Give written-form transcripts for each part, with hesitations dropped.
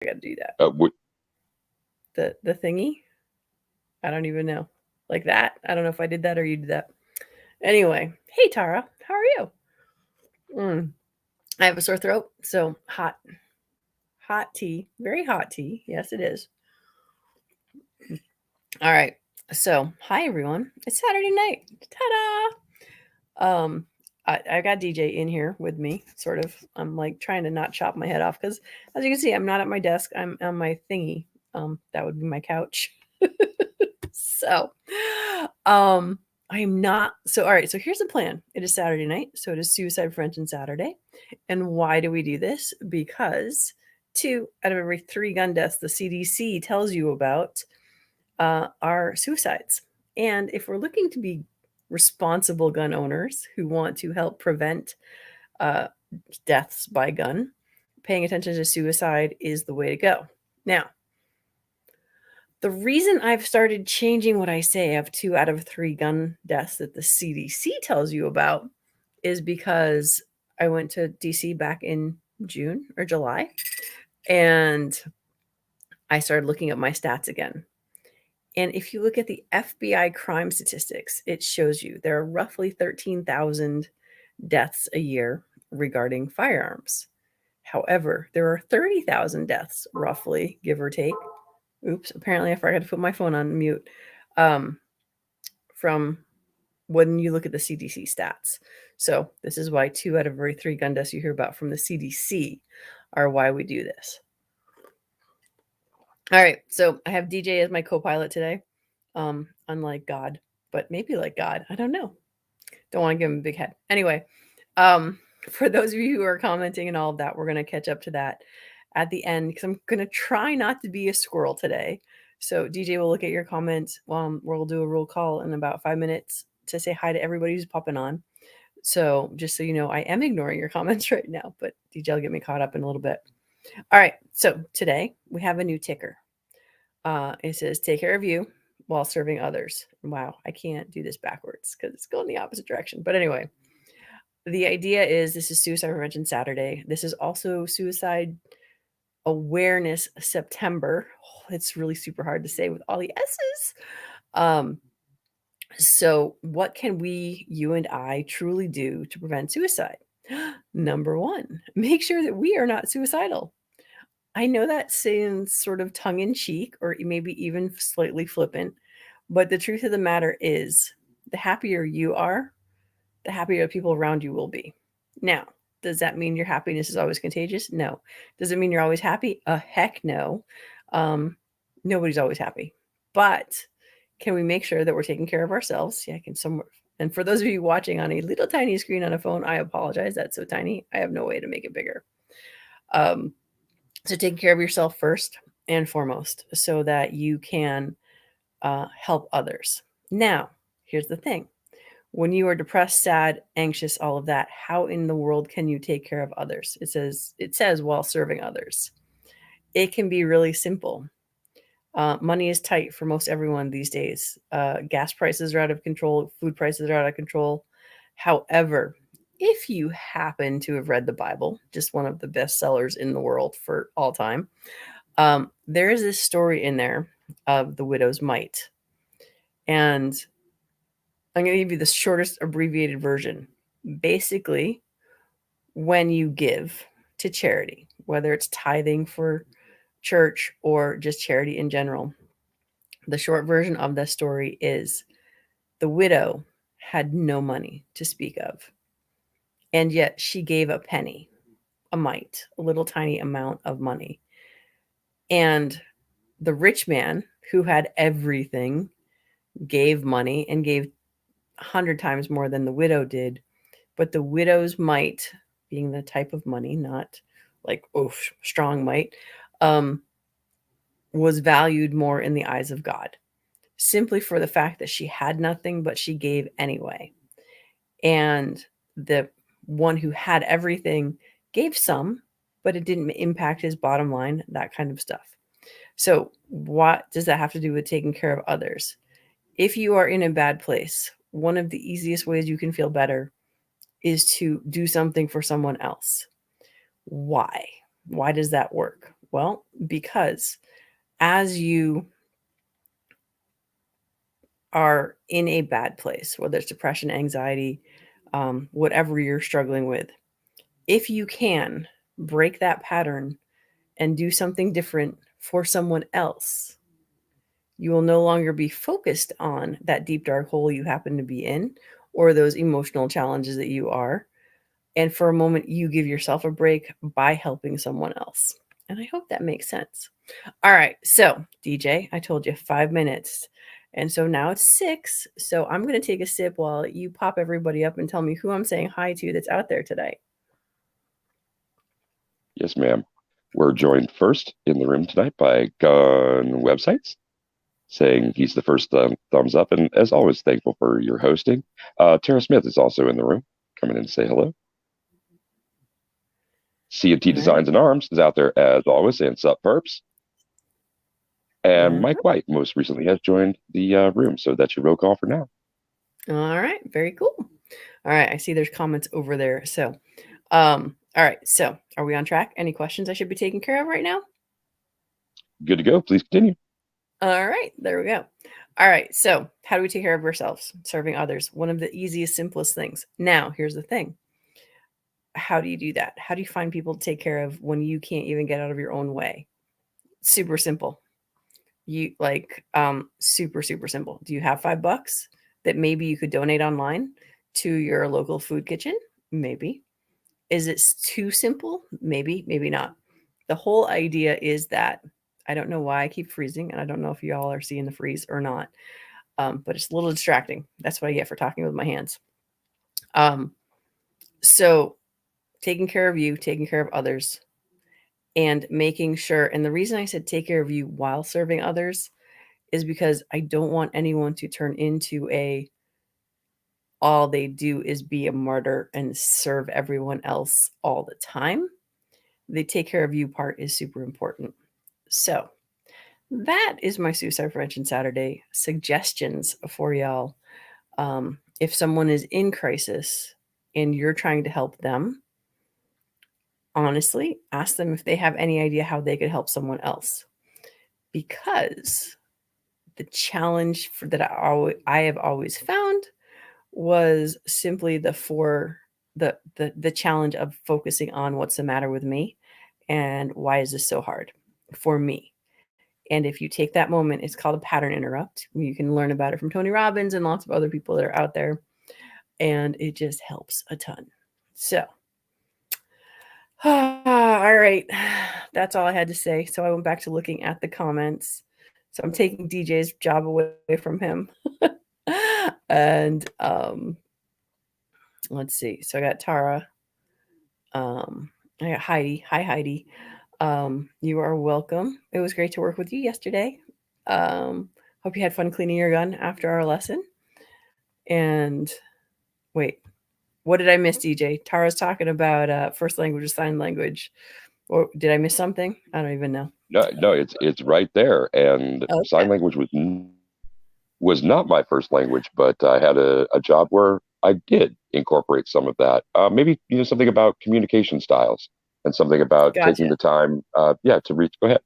I got to do that. What? The thingy? I don't even know. Like that? I don't know if I did that or you did that. Anyway, hey Tara, how are you? I have a sore throat, so hot tea, very hot tea. Yes, it is. All right. So, hi everyone. It's Saturday night. Ta-da! I got DJ in here with me, sort of. I'm like trying to not chop my head off because, as you can see, I'm not at my desk. I'm on my thingy. That would be my couch. So, um, I'm not. So, all right. So here's the plan. It is Saturday night. So it is Suicide Prevention Saturday. And why do we do this? Because 2 out of every 3 gun deaths the CDC tells you about are suicides. And if we're looking to be responsible gun owners who want to help prevent uh, deaths by gun, paying attention to suicide is the way to go. Now, the reason I've started changing what I say of 2 out of 3 gun deaths that the CDC tells you about is because I went to DC back in June or July and I started looking at my stats again. And if you look at the FBI crime statistics, it shows you there are roughly 13,000 deaths a year regarding firearms. However, there are 30,000 deaths, roughly, give or take. Oops, apparently I forgot to put my phone on mute. Um, from when you look at the CDC stats. So, this is why 2 out of every 3 gun deaths you hear about from the CDC are why we do this. All right, so I have DJ as my co-pilot today. Unlike God, but maybe like God. I don't know. Don't want to give him a big head. Anyway, for those of you who are commenting and all of that, we're going to catch up to that at the end because I'm going to try not to be a squirrel today. So DJ will look at your comments. We'll do a roll call in about 5 minutes to say hi to everybody who's popping on. So just so you know, I am ignoring your comments right now, but DJ will get me caught up in a little bit. All right. So today we have a new ticker. It says, take care of you while serving others. Wow, I can't do this backwards because it's going the opposite direction. But anyway, the idea is this is Suicide Prevention Saturday. This is also Suicide Awareness September. Oh, it's really super hard to say with all the S's. So, what can we, you and I, truly do to prevent suicide? Number one, make sure that we are not suicidal. I know that sounds sort of tongue in cheek or maybe even slightly flippant, but the truth of the matter is the happier you are, the happier the people around you will be. Now, does that mean your happiness is always contagious? No. Does it mean you're always happy? Heck no. Nobody's always happy. But can we make sure that we're taking care of ourselves? Yeah, I can somewhere. And for those of you watching on a little tiny screen on a phone, I apologize. That's so tiny. I have no way to make it bigger. So taking care of yourself first and foremost so that you can help others. Now, here's the thing. When you are depressed, sad, anxious, all of that, how in the world can you take care of others? It says while serving others. It can be really simple. Money is tight for most everyone these days. Gas prices are out of control. Food prices are out of control. However, if you happen to have read the Bible, just one of the best sellers in the world for all time, there is this story in there of the widow's mite. And I'm going to give you the shortest abbreviated version. Basically, when you give to charity, whether it's tithing for church or just charity in general, the short version of the story is the widow had no money to speak of. And yet she gave a penny, a mite, a little tiny amount of money. And the rich man who had everything gave money and gave 100 times more than the widow did. But the widow's mite, being the type of money, not like, oh, strong might, was valued more in the eyes of God, simply for the fact that she had nothing, but she gave anyway. And the one who had everything gave some, but it didn't impact his bottom line, that kind of stuff. So, what does that have to do with taking care of others? If you are in a bad place, one of the easiest ways you can feel better is to do something for someone else. Why? Why does that work? Well, because as you are in a bad place, whether it's depression, anxiety, whatever you're struggling with, if you can break that pattern and do something different for someone else, you will no longer be focused on that deep, dark hole you happen to be in or those emotional challenges that you are. And for a moment, you give yourself a break by helping someone else. And I hope that makes sense. All right. So, DJ, I told you 5 minutes. And so now it's 6. So I'm going to take a sip while you pop everybody up and tell me who I'm saying hi to that's out there today. Yes, ma'am. We're joined first in the room tonight by Gun Websites, saying he's the first thumbs up, and as always, thankful for your hosting. Tara Smith is also in the room, coming in to say hello. C&T All right. Designs and Arms is out there as always, and Sup Perps. And All Mike White most recently has joined the room, so that's your roll call for now. All right. Very cool. All right. I see there's comments over there. So, all right. So, are we on track? Any questions I should be taking care of right now? Good to go. Please continue. All right. There we go. All right. So, how do we take care of ourselves? Serving others. One of the easiest, simplest things. Now, here's the thing. How do you do that? How do you find people to take care of when you can't even get out of your own way? Super simple. You like super simple. Do you have $5 that maybe you could donate online to your local food kitchen? Maybe. Is it too simple? Maybe, maybe not. The whole idea is that I don't know why I keep freezing, and I don't know if y'all are seeing the freeze or not, but it's a little distracting. That's what I get for talking with my hands. So taking care of you, taking care of others, and making sure. And the reason I said take care of you while serving others is because I don't want anyone to turn into all they do is be a martyr and serve everyone else all the time. The take care of you part is super important. So that is my Suicide Prevention Saturday suggestions for y'all. If someone is in crisis and you're trying to help them, honestly, ask them if they have any idea how they could help someone else. Because the challenge that I have always found was simply the challenge of focusing on what's the matter with me and why is this so hard for me. And if you take that moment, it's called a pattern interrupt. You can learn about it from Tony Robbins and lots of other people that are out there, and it just helps a ton. So all right, that's all I had to say. So I went back to looking at the comments. So I'm taking DJ's job away from him. And let's see. So I got Tara. I got Heidi. Hi, Heidi. You are welcome. It was great to work with you yesterday. Hope you had fun cleaning your gun after our lesson. And wait, what did I miss, DJ? Tara's talking about first language is sign language. Or did I miss something? I don't even know. No, it's right there. And Okay. sign language was not my first language, but I had a job where I did incorporate some of that. Maybe something about communication styles and something about taking Gotcha. the time, to reach. Go ahead.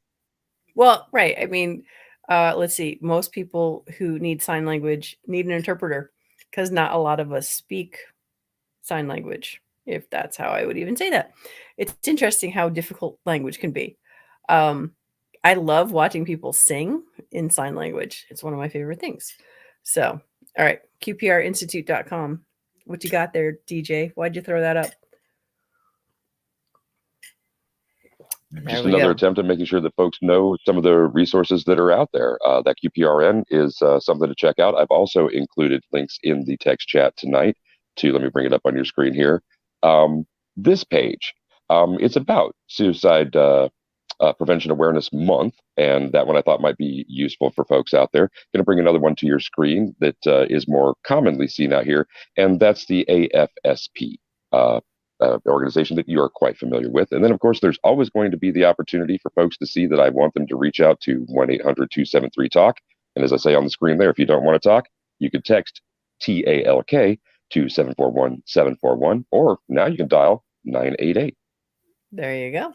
Well, right. I mean, let's see. Most people who need sign language need an interpreter because not a lot of us speak sign language, if that's how I would even say that. It's interesting how difficult language can be. Um, I love watching people sing in sign language. It's one of my favorite things. So, all right, qprinstitute.com. What you got there, DJ? Why'd you throw that up? There Just we another go. attempt at making sure that folks know some of the resources that are out there. That QPRN is something to check out. I've also included links in the text chat tonight let me bring it up on your screen here. This page, it's about Suicide Prevention Awareness Month, and that one I thought might be useful for folks out there. Going to bring another one to your screen that is more commonly seen out here, and that's the AFSP. Organization that you are quite familiar with. And then, of course, there's always going to be the opportunity for folks to see that I want them to reach out to 1-800-273-TALK. And as I say on the screen there, if you don't want to talk, you can text TALK to 741-741, or now you can dial 988. There you go.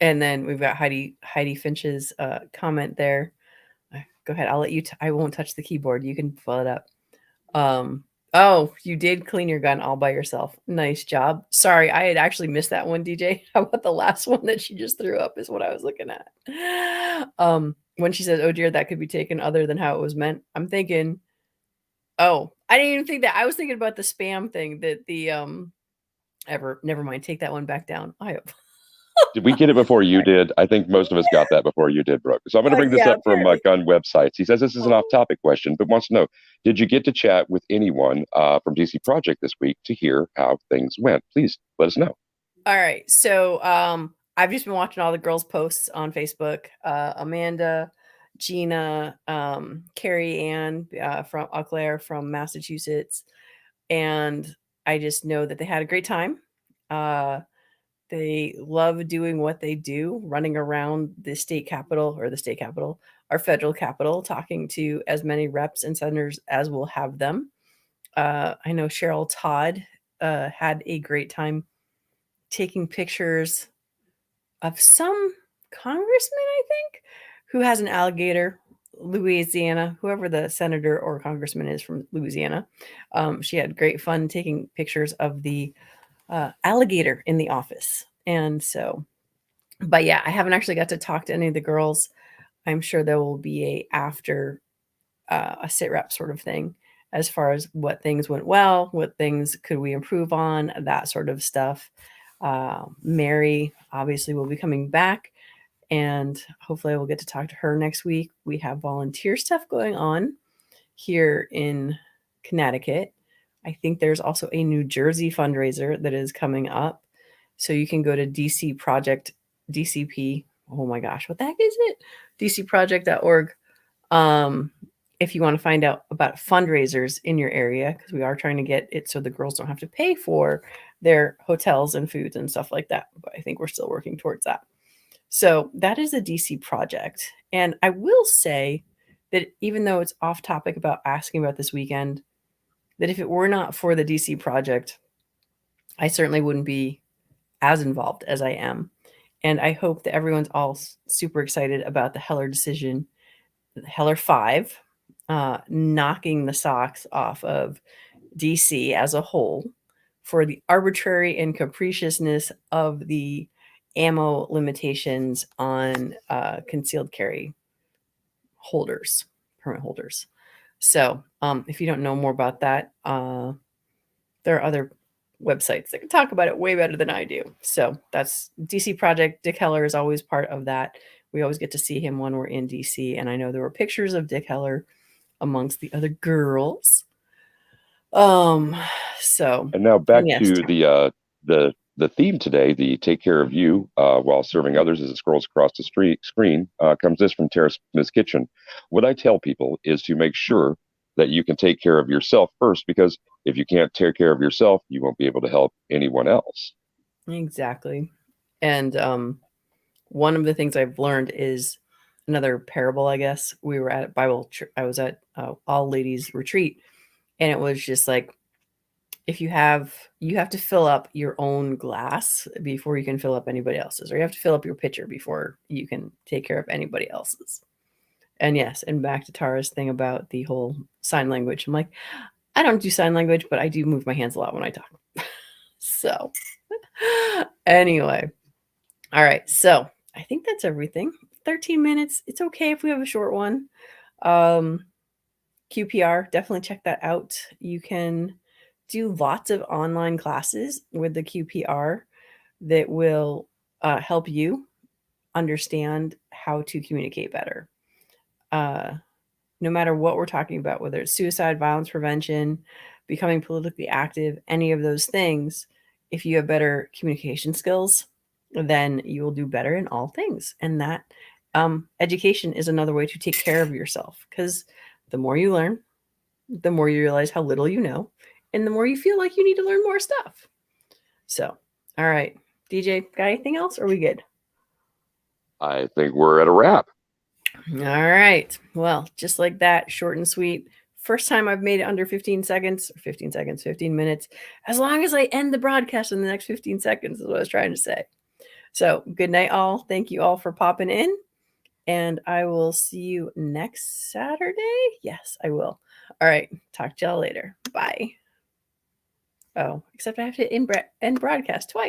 And then we've got Heidi Finch's comment there. Go ahead. I'll let you. I won't touch the keyboard. You can pull it up. Um, oh, you did clean your gun all by yourself. Nice job. Sorry, I had actually missed that one, DJ. How about the last one that she just threw up is what I was looking at. When she says, "Oh dear, that could be taken other than how it was meant," I'm thinking, oh, I didn't even think that. I was thinking about the spam thing that the ever. Never mind. Take that one back down. I hope. Did we get it before you did? I think most of us got that before you did, Brooke. So I'm going to bring this Yeah, up from apparently. gun websites. He says this is an Oh. off-topic question, but wants to know: did you get to chat with anyone from DC Project this week to hear how things went? Please let us know. All right. So I've just been watching all the girls' posts on Facebook. Amanda, Gina, Carrie Ann from Eau Claire from Massachusetts. And I just know that they had a great time. Uh, they love doing what they do, running around the state capitol or the state capitol, our federal capital, talking to as many reps and senators as will have them. I know Cheryl Todd had a great time taking pictures of some congressman, I think, who has an alligator. Louisiana, whoever the senator or congressman is from Louisiana. She had great fun taking pictures of the alligator in the office. And so, but yeah, I haven't actually got to talk to any of the girls. I'm sure there will be a after a sit rep sort of thing as far as what things went well, what things could we improve on, that sort of stuff. Mary obviously will be coming back, and hopefully I will get to talk to her next week. We have volunteer stuff going on here in Connecticut. I think there's also a New Jersey fundraiser that is coming up. So you can go to DC Project, DCP. Oh my gosh, what the heck is it? DCproject.org. Um, if you want to find out about fundraisers in your area, because we are trying to get it so the girls don't have to pay for their hotels and foods and stuff like that. But I think we're still working towards that. So that is a DC project. And I will say that even though it's off topic about asking about this weekend, that if it were not for the DC project, I certainly wouldn't be as involved as I am. And I hope that everyone's all super excited about the Heller decision, Heller 5, knocking the socks off of DC as a whole for the arbitrary and capriciousness of the ammo limitations on concealed carry holders, permit holders. So, if you don't know more about that, there are other websites that can talk about it way better than I do. So that's DC Project. Dick Heller is always part of that. We always get to see him when we're in DC, and I know there were pictures of Dick Heller amongst the other girls. Um, so And now and back yes, to the theme today, the take care of you while serving others as it scrolls across the screen, comes this from Tara Smith's Kitchen. What I tell people is to make sure that you can take care of yourself first, because if you can't take care of yourself, you won't be able to help anyone else. exactly. And one of the things I've learned is another parable, I guess. We were at I was at All Ladies Retreat, and it was just like, if you have to fill up your own glass before you can fill up anybody else's, or you have to fill up your pitcher before you can take care of anybody else's. And yes, and back to Tara's thing about the whole sign language. I'm like, I don't do sign language, but I do move my hands a lot when I talk. So, anyway, all right. So, I think that's everything. 13 minutes. It's okay if we have a short one. Um, QPR, definitely check that out. You can do lots of online classes with the QPR that will help you understand how to communicate better. Uh, no matter what we're talking about, whether it's suicide, violence prevention, becoming politically active, any of those things, if you have better communication skills, then you will do better in all things. And that education is another way to take care of yourself, because the more you learn, the more you realize how little you know, and the more you feel like you need to learn more stuff. So, all right, DJ, got anything else? Or are we good? I think we're at a wrap. All right. Well, just like that, short and sweet. First time I've made it under 15 seconds, 15 seconds, 15 minutes, as long as I end the broadcast in the next 15 seconds, is what I was trying to say. So good night, all. Thank you all for popping in. And I will see you next Saturday. Yes, I will. All right. Talk to y'all later. Bye. Oh, except I have to end broadcast twice.